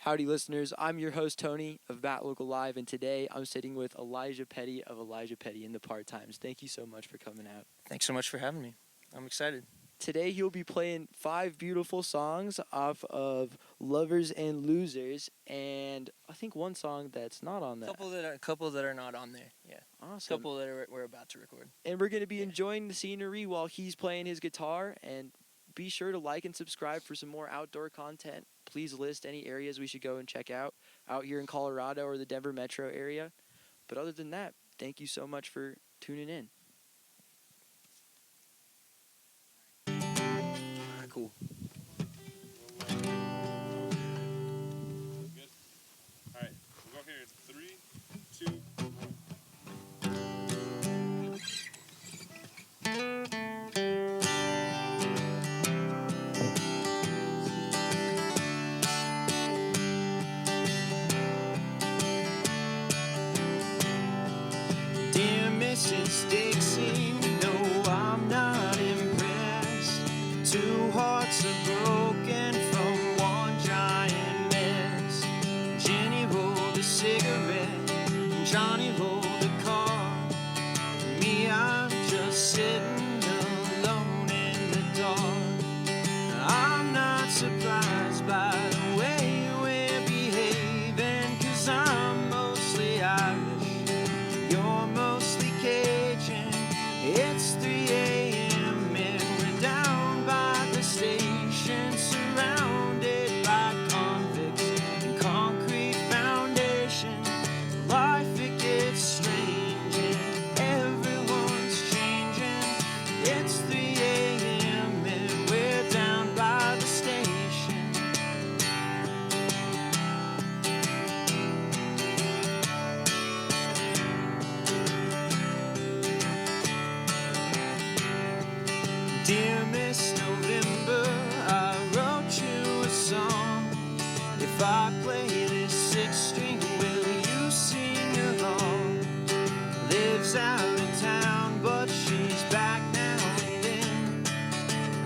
Howdy, listeners. I'm your host, Tony of Bat Local Live, and today I'm sitting with Elijah Petty of Elijah Petty in the Part Times. Thank you so much for coming out. Thanks so much for having me. I'm excited. Today, he'll be playing 5 beautiful songs off of Lovers and Losers, and I think one song that's not on that. Couple that are not on there. Yeah. Awesome. Couple that we're about to record. And we're going to be enjoying the scenery while he's playing his guitar, and be sure to like and subscribe for some more outdoor content. Please list any areas we should go and check out here in Colorado or the Denver metro area. But other than that, thank you so much for tuning in. Cool. Good. All right, we'll go here. 3, 2, 1. Dear Mrs. Dixie, no, I'm not impressed. 2 hearts are broken from one giant mess. Jenny rolled a cigarette, and Johnny rolled a car. Me, I'm just sitting alone in the dark. I'm not surprised by the way we're behaving, 'cause I'm mostly Irish, you're mostly Cajun. It's 3 a.m. and we're down by the station, surrounded by convicts and concrete foundation. Life, it gets strange and everyone's changing. It's 3 a.m. and we're down by the station. Dear Miss November, I wrote you a song. If I play this 6-string, will you sing along? Lives out in town, but she's back now and then.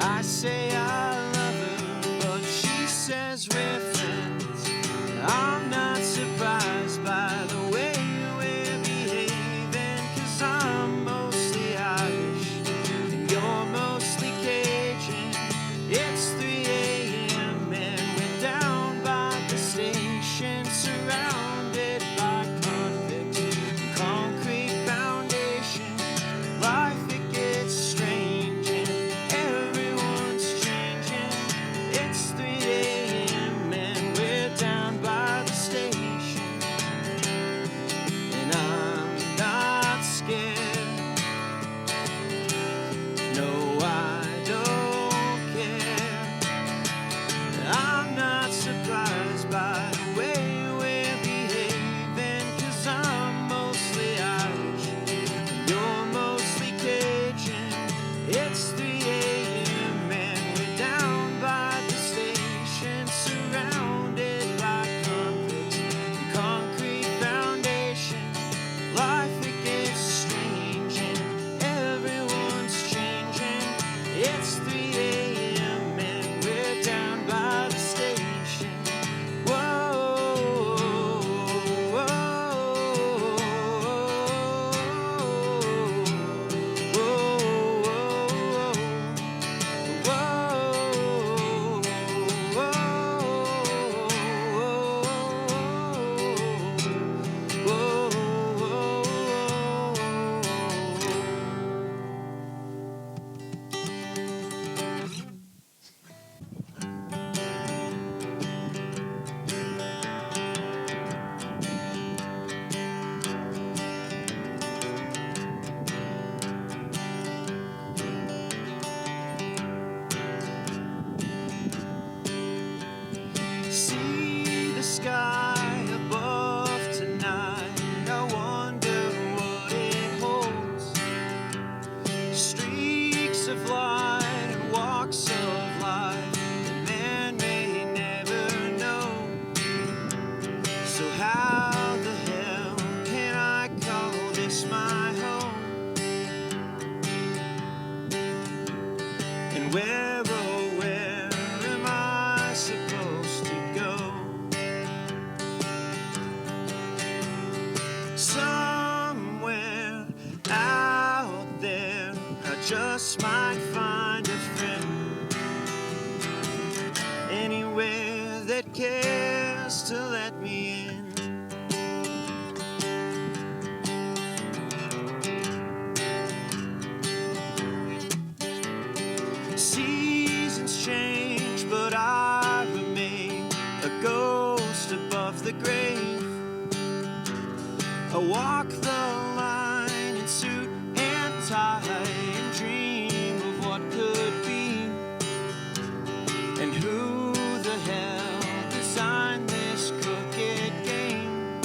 I say I love her, but she says we're friends. I'm not surprised by the way we're behaving, 'cause I'm mostly Irish and you're mostly Cajun. It's 3 a.m. and we're down by the station, surrounded by convicts and concrete foundation. Life, it gets strange and everyone's changing. It's 3 a.m. and we're down by the station. And I'm not scared. No, I don't care. I'm not surprised by the way we're behaving, 'cause I'm mostly Irish and you're mostly Cajun. It's 3 a.m. and we're down by the station, surrounded by convicts and concrete foundation. Life, it gets strange and everyone's changing. It's 3 a.m. and we're down by the station. Whoa, whoa, See the sky above tonight, I wonder what it holds. Streaks of light and walks of life that man may never know. So how the hell can I call this my home? And where, oh where am I supposed to go? just might find a friend anywhere that cares to let me in. Seasons change, but I remain a ghost above the grave. I walk the line in suit and tie and dream of what could be. And who the hell designed this crooked game?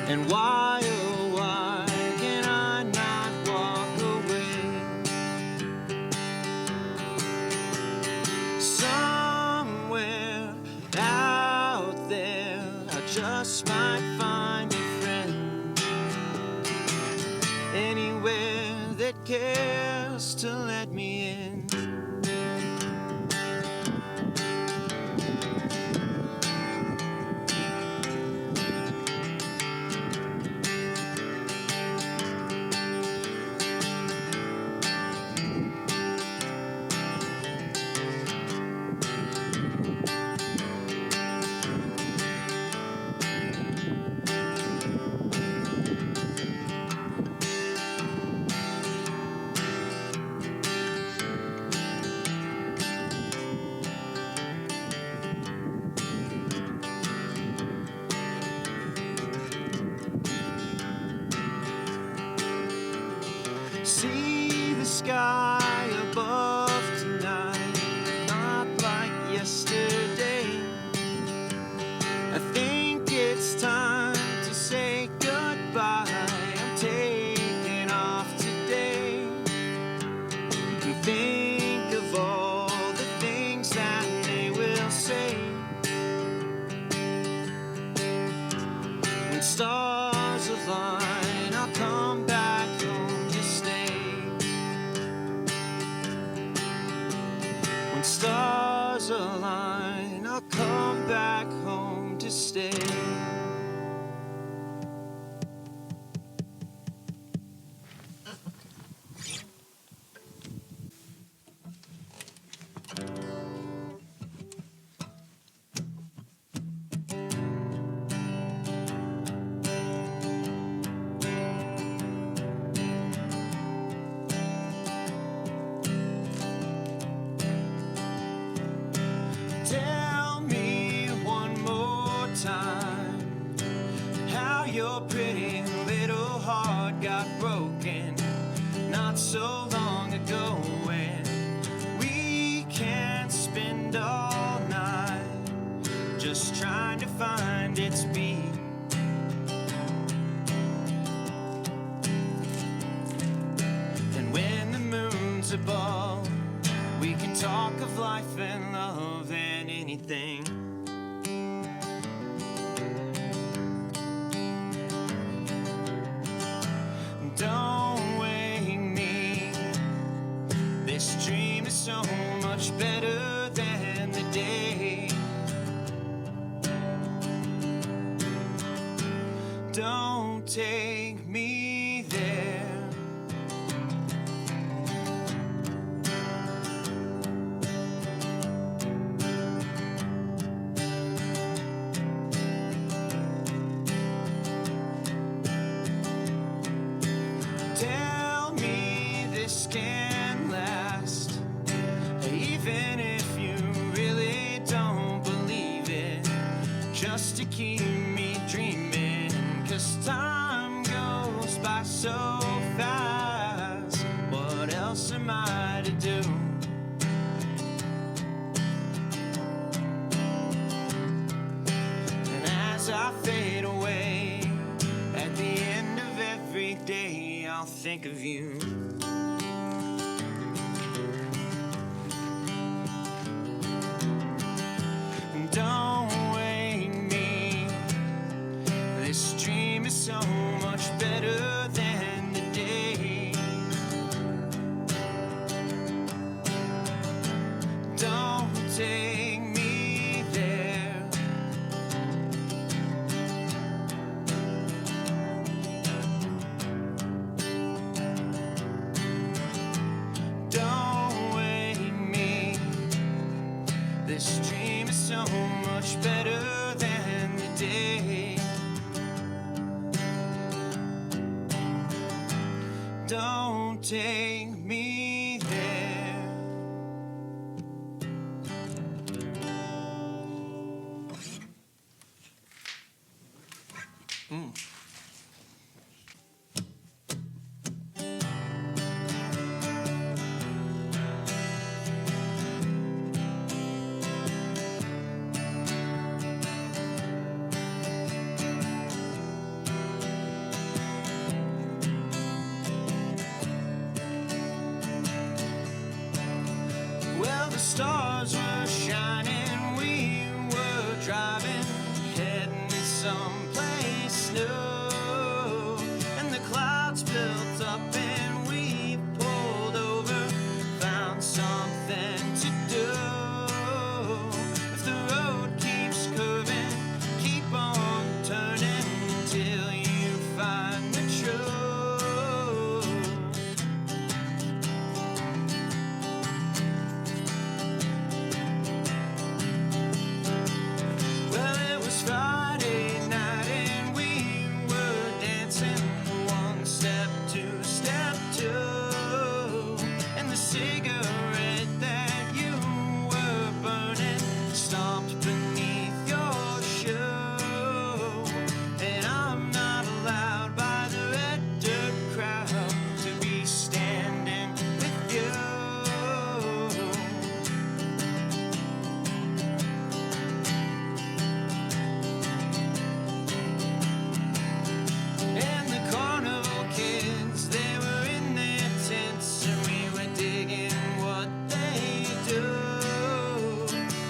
And why, oh why, can I not walk away? Somewhere out there, I just might find a friend anywhere that cares to let me in. See the sky above tonight, not like yesterday. I think it's time to say goodbye. I'm taking off today. And think of all the things that they will say. When stars align, I'll come back home to stay. When stars align, I'll come back home to stay. Tell me one more time how your pretty little heart got broken not so long ago, when we can't spend all night just trying to find its beat. And when the moon's above, we can talk of life and love and anything. Don't wake me. This dream is so much better than the day. Don't take me there. Tell me this can last, even if you really don't believe it, just to keep me dreaming. 'Cause time goes by so fast, what else am I to do? And as I fade away, at the end of every day, I'll think of you. Don't wake me. This dream is so much better than the day. Don't take me there. This dream is so much better than the day. Don't take me there. Well, the stars were shining, we were driving, heading someplace new, and the clouds built up and we pulled over, found something to do. If the road keeps curving, keep on turning until you find the truth. Well, it was Friday night and we were dancing one step, two step two, and the cigarette that you were burning stomped beneath your shoe. And I'm not allowed by the red dirt crowd to be standing with you. And the carnival kids, they were in their tents, and we were digging what they do.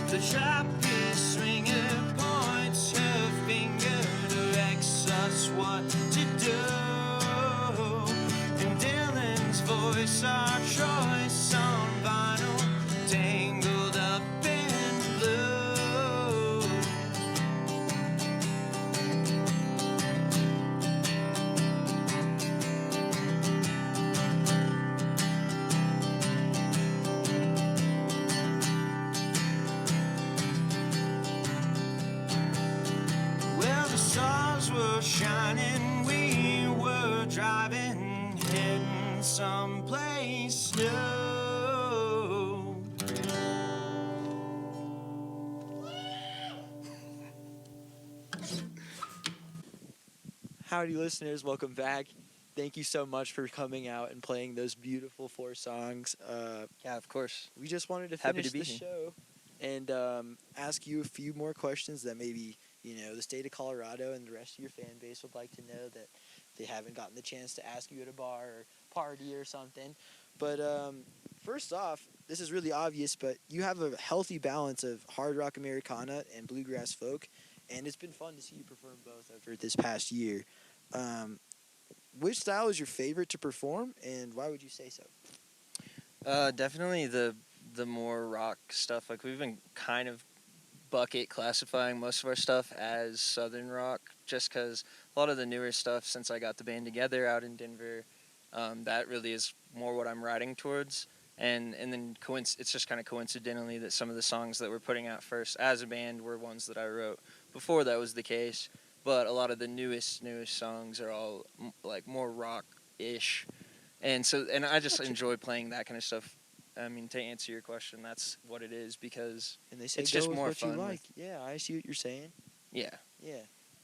The trapeze swinger points her finger, directs us what to do. And Dylan's voice, our choice on vinyl, tangled up in blue. Well, the stars were shining, we were driving, heading someplace new. Howdy, listeners. Welcome back. Thank you so much for coming out and playing those beautiful 4 songs. Yeah, of course. We just wanted to Happy finish to be the here. show and ask you a few more questions that maybe, the state of Colorado and the rest of your fan base would like to know that they haven't gotten the chance to ask you at a bar or party or something. But first off, this is really obvious, but you have a healthy balance of hard rock Americana and bluegrass folk, and it's been fun to see you perform both over this past year. Which style is your favorite to perform, and why would you say so? Definitely the more rock stuff. Like, we've been kind of bucket classifying most of our stuff as southern rock, just because a lot of the newer stuff since I got the band together out in Denver, that really is more what I'm writing towards. And then it's just kind of coincidentally that some of the songs that we're putting out first as a band were ones that I wrote before that was the case. But a lot of the newest songs are all like more rock-ish, and I just enjoy playing that kind of stuff. I mean, to answer your question, that's what it is, because And they say it's go just with more what fun you with- like. Yeah, I see what you're saying. yeah. Yeah,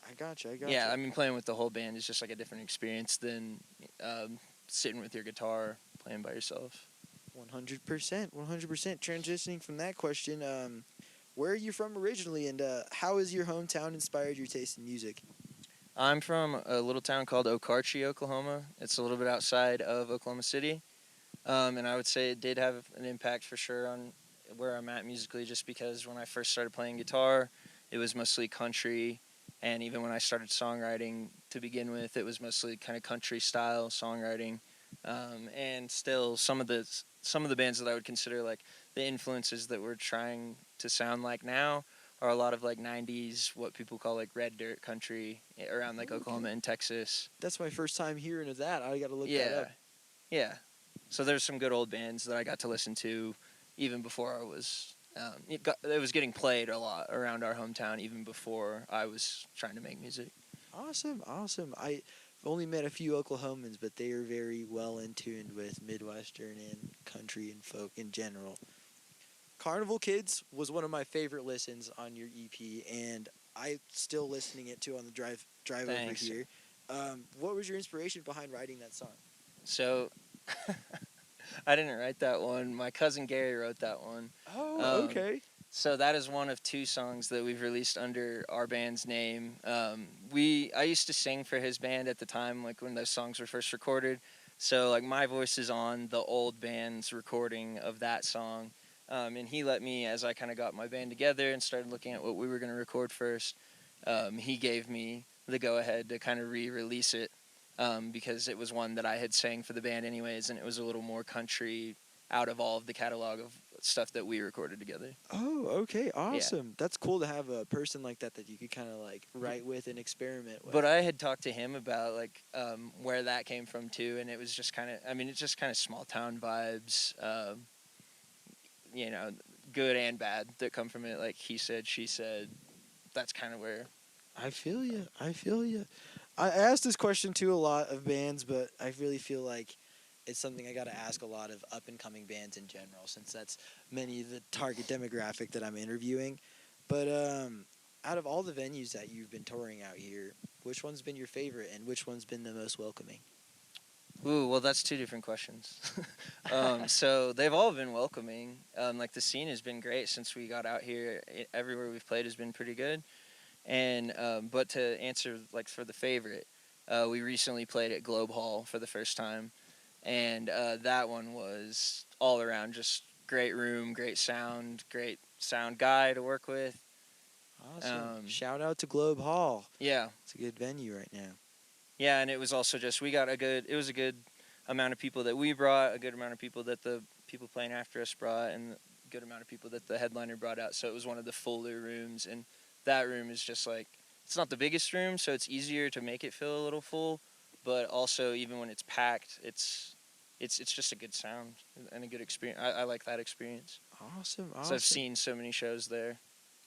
I gotcha. Yeah, I mean, playing with the whole band is just like a different experience than sitting with your guitar playing by yourself. 100%. Transitioning from that question, where are you from originally, and how has your hometown inspired your taste in music? I'm from a little town called Okarche, Oklahoma. It's a little bit outside of Oklahoma City, and I would say it did have an impact for sure on where I'm at musically, just because when I first started playing guitar, it was mostly country, and even when I started songwriting to begin with, it was mostly kind of country style songwriting, and still some of the bands that I would consider like the influences that we're trying to sound like now are a lot of like 90s, what people call like red dirt country around like Oklahoma and Texas. That's my first time hearing of that. I got to look that Yeah. up. Yeah. So there's some good old bands that I got to listen to even before I was it was getting played a lot around our hometown even before I was trying to make music. Awesome, awesome. I've only met a few Oklahomans, but they are very well in tune with Midwestern and country and folk in general. Carnival Kids was one of my favorite listens on your EP, and I'm still listening it too on the drive over Thanks. here. What was your inspiration behind writing that song? So I didn't write that one. My cousin Gary wrote that one. Oh, okay. So that is one of 2 songs that we've released under our band's name. I used to sing for his band at the time, like when those songs were first recorded. So like my voice is on the old band's recording of that song. And he let me, as I kind of got my band together and started looking at what we were going to record first, he gave me the go-ahead to kind of re-release it because it was one that I had sang for the band anyways, and it was a little more country out of all of the catalog of stuff that we recorded together. Oh, okay, awesome. That's cool to have a person like that you could kind of like write with and experiment with. But I had talked to him about like where that came from too, and it was just kind of, it's just kind of small town vibes, good and bad that come from it. Like he said, she said, that's kind of where. I feel you. I asked this question to a lot of bands, but I really feel like it's something I got to ask a lot of up-and-coming bands in general, since that's many of the target demographic that I'm interviewing. But out of all the venues that you've been touring out here, which one's been your favorite, and which one's been the most welcoming? Ooh, well, that's 2 different questions. So they've all been welcoming. Like the scene has been great since we got out here. Everywhere we've played has been pretty good. And but to answer like for the favorite, we recently played at Globe Hall for the first time, and that one was all around just great room, great sound guy to work with. Awesome. Shout out to Globe Hall. Yeah, It's a good venue right now. yeah, and it was also just it was a good amount of people that we brought, a good amount of people that the people playing after us brought, and a good amount of people that the headliner brought out. So it was one of the fuller rooms, and that room is just like, it's not the biggest room, so it's easier to make it feel a little full, but also even when it's packed, it's just a good sound and a good experience. I like that experience. Awesome. So I've seen so many shows there.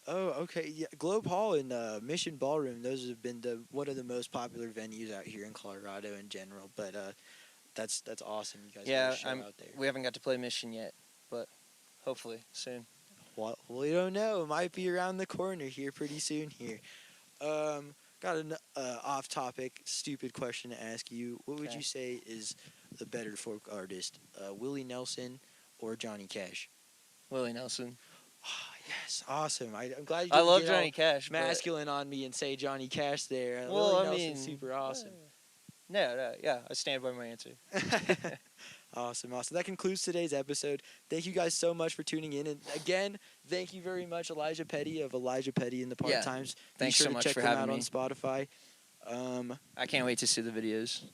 Oh, okay. Yeah, Globe Hall and Mission Ballroom, those have been one of the most popular venues out here in Colorado in general. But that's awesome. You guys got a show out there. We haven't got to play Mission yet, but hopefully soon. Well, we don't know. It might be around the corner here pretty soon here. Got an off-topic, stupid question to ask you. What would you say is the better folk artist, Willie Nelson or Johnny Cash? Willie Nelson. Oh, yes, awesome. I'm glad you I didn't love get Johnny all Cash. masculine on me and say Johnny Cash there. Well, Willie Nelson's super awesome. No, yeah, I stand by my answer. Awesome. That concludes today's episode. Thank you guys so much for tuning in. And again, thank you very much, Elijah Petty of Elijah Petty and the Part Times. Thanks Be sure so to much check for them having out me. on Spotify. I can't wait to see the videos.